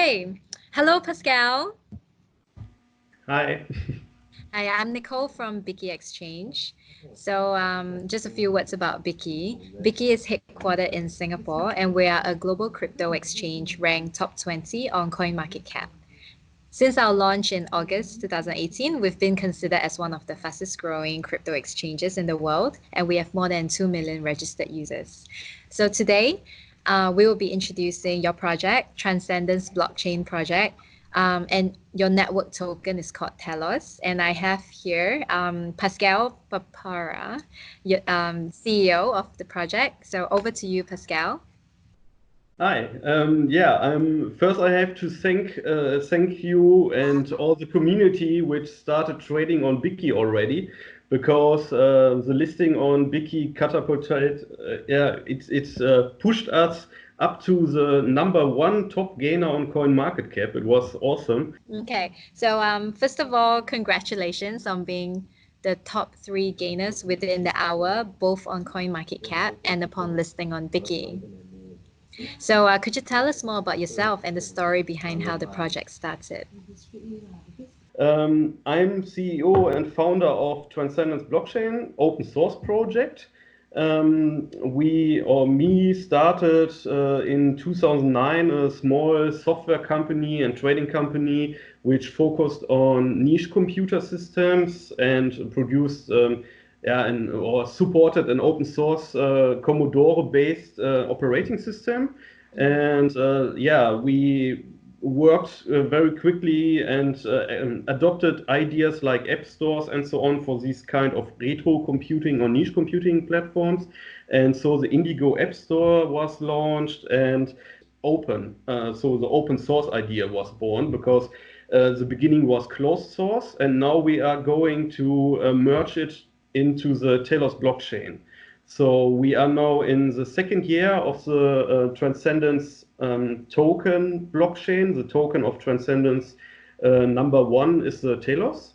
Okay. Hello, Pascal. Hi. Hi, I'm Nicole from BiKi Exchange. Just a few words about BiKi. BiKi is headquartered in Singapore, and we are a global crypto exchange ranked top 20 on CoinMarketCap. Since our launch in August 2018, we've been considered as one of the fastest growing crypto exchanges in the world, and we have more than 2 million registered users. So today, we will be introducing your project, Transcendence blockchain project, and your network token is called TELOS. And I have here Pascal Papara, CEO of the project. So over to you, Pascal. Hi. First I have to thank you and all the community which started trading on BiKi already, because the listing on BiKi catapulted. It's pushed us up to the #1 top gainer on CoinMarketCap. It was awesome. Okay, first of all, congratulations on being the top three gainers within the hour, both on CoinMarketCap and upon listing on BiKi. Could you tell us more about yourself and the story behind how the project started? I'm CEO and founder of Transcendence blockchain open source project. Me started in 2009 a small software company and trading company which focused on niche computer systems and produced or supported an open source Commodore based operating system. And we worked very quickly and adopted ideas like app stores and so on for these kind of retro computing or niche computing platforms. And so the Indigo App Store was launched and so the open source idea was born, because the beginning was closed source, and now we are going to merge it into the Telos blockchain. So we are now in the second year of the Transcendence token blockchain. The token of Transcendence #1 is the Telos.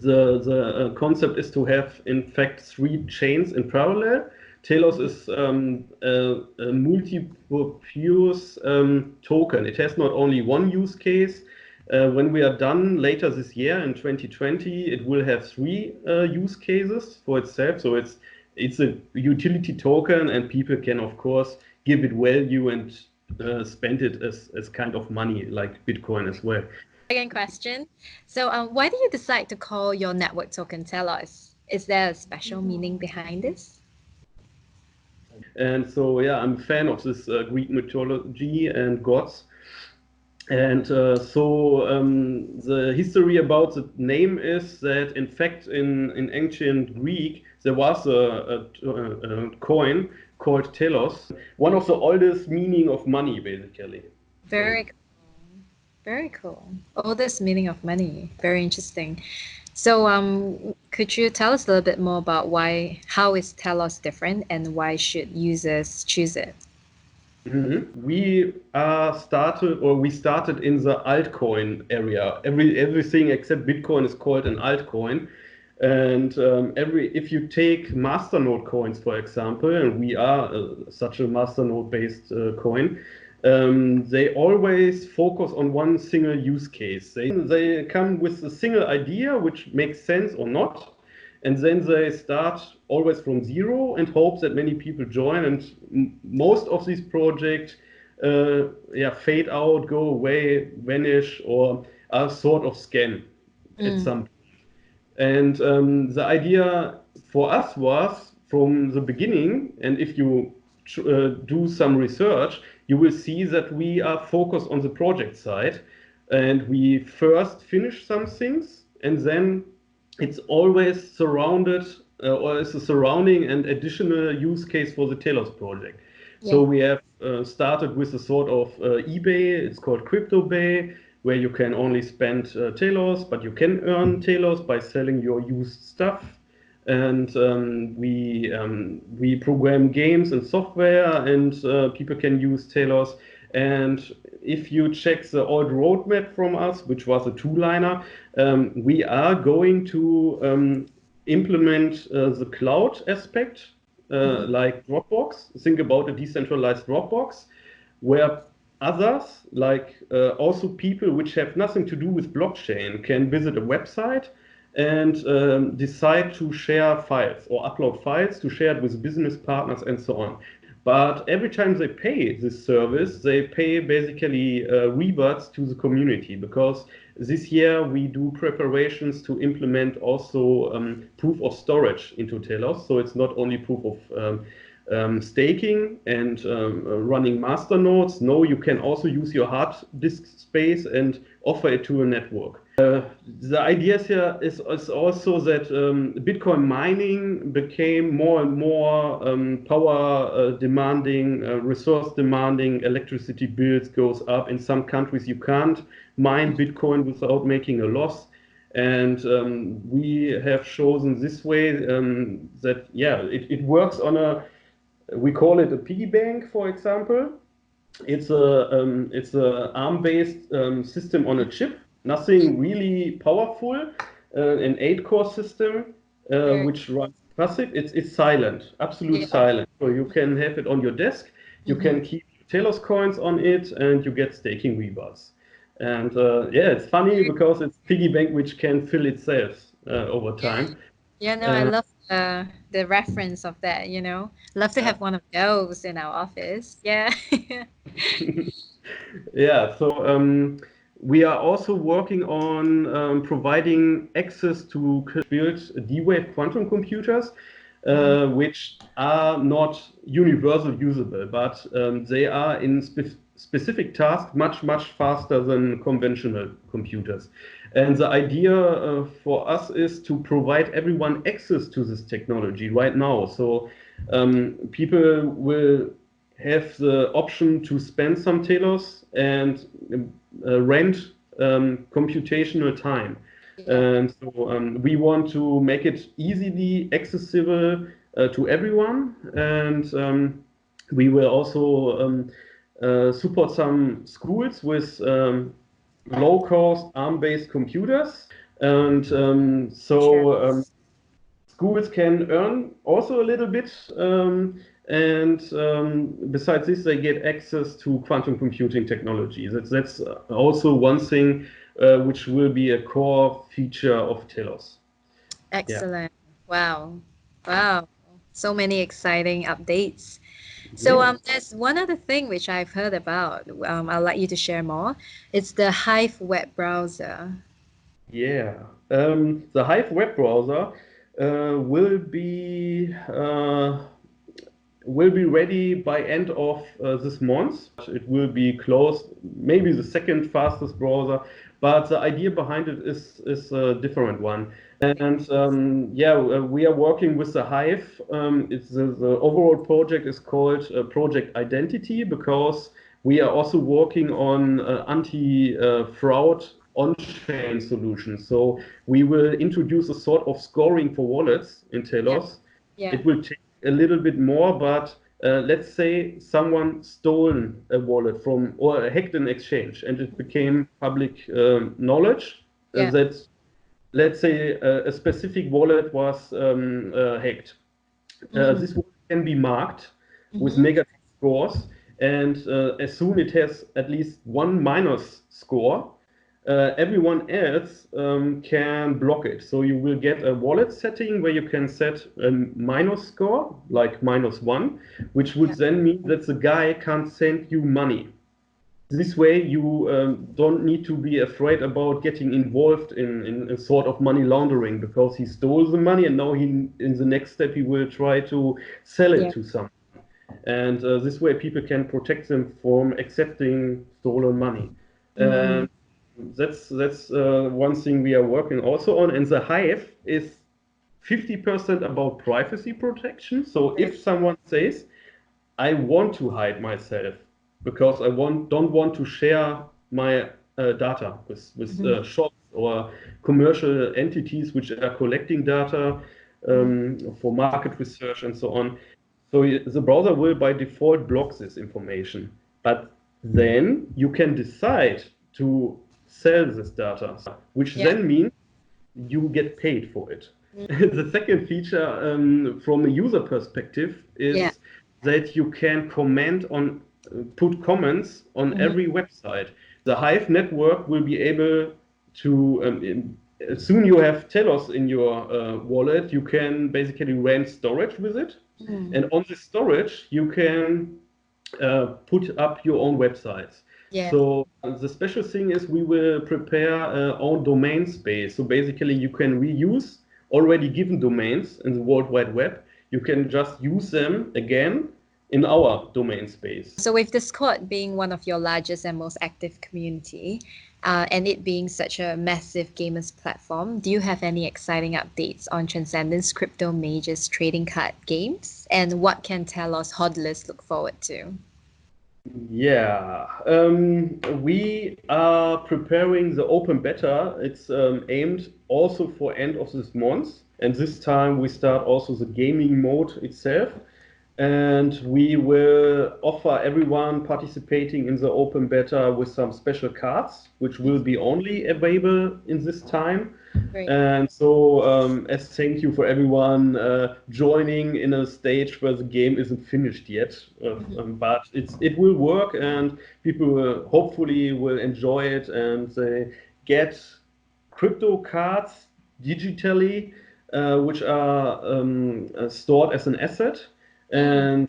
The concept is to have, in fact, 3 chains in parallel. Telos is a multi-purpose token. It has not only one use case. When we are done later this year in 2020, it will have 3 use cases for itself. So it's a utility token, and people can, of course, give it value and spend it as kind of money, like Bitcoin as well. Second question. Why did you decide to call your network token Telos? Is there a special meaning behind this? And so, yeah, I'm a fan of this Greek mythology and gods. And the history about the name is that, in fact, in ancient Greek, there was a coin called telos, one of the oldest meaning of money, basically. Very cool. Very cool. Oldest meaning of money. Very interesting. Could you tell us a little bit more about how is Telos different and why should users choose it? We started in the altcoin area. Everything except Bitcoin is called an altcoin. And if you take masternode coins, for example, and we are such a masternode based coin, they always focus on one single use case. They come with a single idea which makes sense or not, and then they start always from zero and hope that many people join. And most of these projects fade out, go away, vanish, or are sort of scam at some point. And the idea for us was from the beginning, and if you do some research, you will see that we are focused on the project side, and we first finish some things, and then it's always surrounded or is a surrounding and additional use case for the Telos project. So we have started with a sort of eBay. It's called CryptoBay, where you can only spend Telos, but you can earn Telos by selling your used stuff. And we program games and software, and people can use Telos. And if you check the old roadmap from us, which was a 2-liner, we are going to implement the cloud aspect, like Dropbox. Think about a decentralized Dropbox, where others, like also people which have nothing to do with blockchain, can visit a website and decide to share files or upload files to share it with business partners and so on. But every time they pay this service, they pay basically rewards to the community, because this year we do preparations to implement also proof of storage into Telos. So it's not only proof of staking and running master nodes. No, you can also use your hard disk space and offer it to a network. The idea here is also that Bitcoin mining became more and more power demanding, resource demanding. Electricity bills goes up. In some countries, you can't mine Bitcoin without making a loss. And we have chosen this way that, yeah, it works on a, we call it a piggy bank, for example. It's a ARM-based system on a chip, nothing really powerful, an 8-core system which runs passive. It's silent, absolute Yeah. silent. So you can have it on your desk, you can keep Telos coins on it, and you get staking rewards. And yeah, it's funny because it's piggy bank which can fill itself over time. Yeah, no, I love the reference of that, you know. Love to Yeah. have one of those in our office. Yeah. Yeah, so we are also working on providing access to build D-Wave quantum computers, which are not universal usable, but they are in specific tasks much faster than conventional computers. And the idea for us is to provide everyone access to this technology right now. So people will have the option to spend some telos and rent computational time. Yeah. And so we want to make it easily accessible to everyone. And we will also support some schools with low-cost ARM-based computers. And Sure. schools can earn also a little bit. And besides this, they get access to quantum computing technology. That's also one thing which will be a core feature of Telos. Yeah. Excellent. Wow. Wow. So many exciting updates. So Yeah. there's one other thing which I've heard about. I'd like you to share more. It's the Hive web browser. Yeah. The Hive web browser will be ready by end of this month. It will be closed, maybe the second fastest browser, but the idea behind it is a different one. And yeah, we are working with the Hive. It's the overall project is called Project Identity, because we are also working on anti-fraud on-chain solutions. So we will introduce a sort of scoring for wallets in Yeah. Telos. Yeah. It will take a little bit more, but let's say someone stole a wallet from or hacked an exchange, and it became public knowledge Yeah. that, let's say, a specific wallet was hacked. Mm-hmm. This wallet can be marked with Mm-hmm. negative scores, and as soon it has at least one minus score, everyone else can block it. So you will get a wallet setting where you can set a minus score, like -1, which would Yeah. then mean that the guy can't send you money. This way, you don't need to be afraid about getting involved in a sort of money laundering, because he stole the money and now in the next step, he will try to sell it Yeah. to someone. And this way, people can protect them from accepting stolen money. Mm. And that's one thing we are working also on. And the Hive is 50% about privacy protection. So if someone says, I want to hide myself because don't want to share my data with Mhm. shops or commercial entities which are collecting data Mhm. for market research and so on. So the browser will by default block this information, but then you can decide to sell this data, which Yeah. then means you get paid for it. The second feature from a user perspective Yeah. is that you can comment on put comments on every website. The Hive network will be able to, soon you have Telos in your wallet, you can basically rent storage with it. And on the storage, you can put up your own websites. Yeah. So the special thing is we will prepare our own domain space. So basically you can reuse already given domains in the World Wide Web. You can just use them again in our domain space. So with Discord being one of your largest and most active community, and it being such a massive gamers platform, do you have any exciting updates on Transcendence Crypto Majors trading card games? And what can Telos hodlers look forward to? Yeah, we are preparing the open beta. It's aimed also for end of this month. And this time we start also the gaming mode itself. And we will offer everyone participating in the open beta with some special cards, which will be only available in this time. Great. And so, as thank you for everyone joining in a stage where the game isn't finished yet, but it will work, and people will, hopefully will enjoy it, and they get crypto cards digitally, which are stored as an asset. And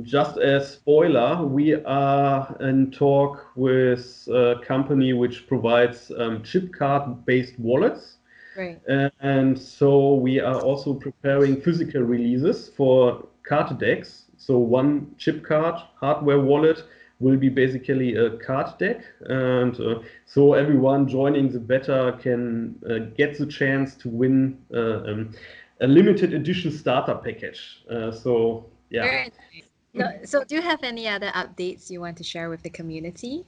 just as spoiler, we are in talk with a company which provides chip card-based wallets. Right. And so we are also preparing physical releases for card decks. So one chip card hardware wallet will be basically a card deck. And so everyone joining the beta can get the chance to win a limited edition starter package. So yeah. Very nice. So do you have any other updates you want to share with the community?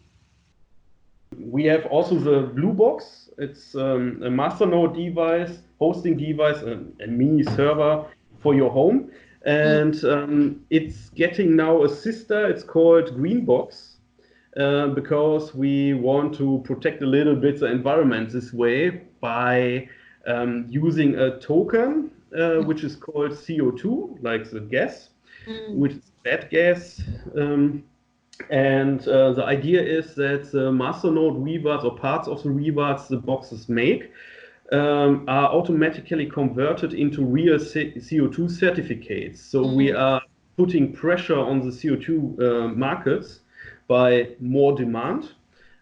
We have also the Blue Box. It's a masternode device, hosting device, a mini server for your home. And it's getting now a sister. It's called Green Box. Because we want to protect a little bit the environment this way by using a token which is called CO2, like the gas, which is bad gas. And the idea is that the masternode rewards or parts of the rewards the boxes make are automatically converted into real CO2 certificates. So we are putting pressure on the CO2 markets by more demand,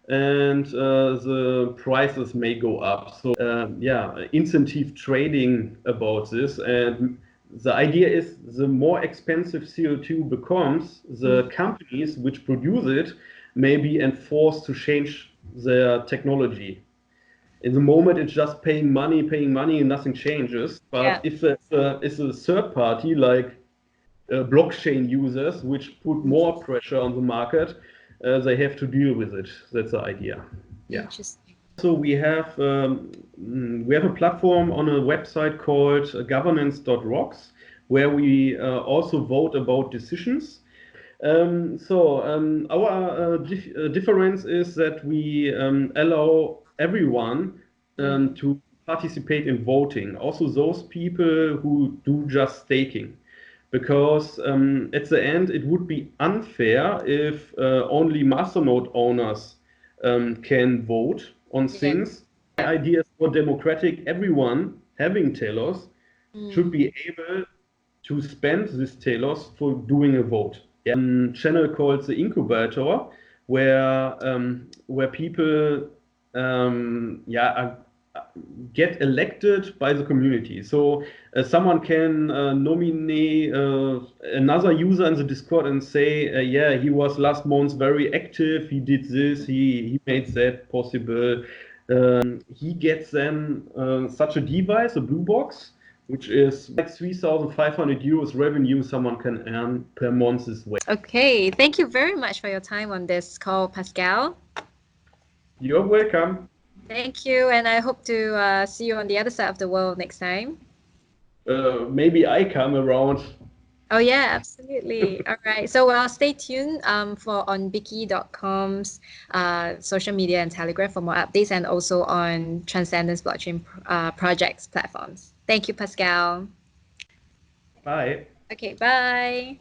and the prices may go up. So yeah, incentive trading about this. And the idea is the more expensive CO2 becomes, the companies which produce it may be enforced to change their technology. In the moment, it's just paying money, and nothing changes. But if it's a third party like blockchain users which put more pressure on the market, they have to deal with it. That's the idea. Yeah. Interesting. So we have a platform on a website called governance.rocks where we also vote about decisions. Our difference is that we allow everyone to participate in voting, also those people who do just staking. Because at the end, it would be unfair if only masternode owners can vote on things. The idea is for democratic, everyone having Telos should be able to spend this Telos for doing a vote. Channel called the incubator, where people get elected by the community. So someone can nominate another user in the Discord and say, yeah, he was last month very active, he did this, he made that possible. He gets then such a device, a blue box, which is like 3,500 euros revenue someone can earn per month this way. Okay, thank you very much for your time on this call, Pascal. You're welcome. Thank you, and I hope to see you on the other side of the world next time. Maybe I come around. Oh yeah, absolutely. All right. So stay tuned for on BiKi.com's social media and Telegram for more updates, and also on Transcendence blockchain projects platforms. Thank you, Pascal. Bye. Okay, bye.